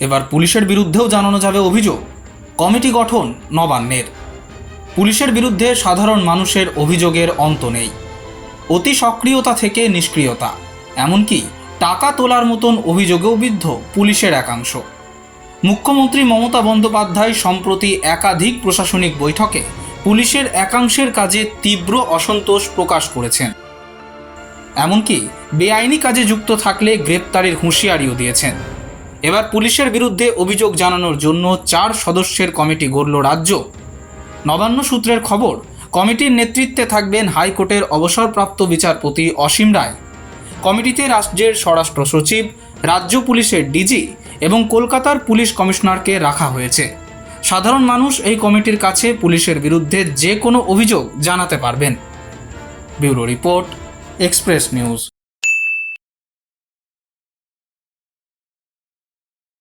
এবার পুলিশের বিরুদ্ধেও জানানো যাবে অভিযোগ। কমিটি গঠন নবান্নের। পুলিশের বিরুদ্ধে সাধারণ মানুষের অভিযোগের অন্ত নেই। অতি সক্রিয়তা থেকে নিষ্ক্রিয়তা, এমনকি টাকা তোলার মতন অভিযোগেও বিদ্ধ পুলিশের একাংশ। মুখ্যমন্ত্রী মমতা বন্দ্যোপাধ্যায় সম্প্রতি একাধিক প্রশাসনিক বৈঠকে পুলিশের একাংশের কাজে তীব্র অসন্তোষ প্রকাশ করেছেন। এমনকি বেআইনি কাজে যুক্ত থাকলে গ্রেপ্তারের হুঁশিয়ারিও দিয়েছেন। এবার পুলিশের বিরুদ্ধে অভিযোগ জানানোর জন্য 4 সদস্যের কমিটি গড়ল রাজ্য। নবান্ন সূত্রের খবর, কমিটির নেতৃত্বে থাকবেন হাইকোর্টের অবসরপ্রাপ্ত বিচারপতি অসীম রায়। কমিটিতে রাজ্যের স্বরাষ্ট্র সচিব, রাজ্য পুলিশের ডিজি এবং কলকাতার পুলিশ কমিশনারকে রাখা হয়েছে। সাধারণ মানুষ এই কমিটির কাছে পুলিশের বিরুদ্ধে যে কোনো অভিযোগ জানাতে পারবেন। Bureau report, express news.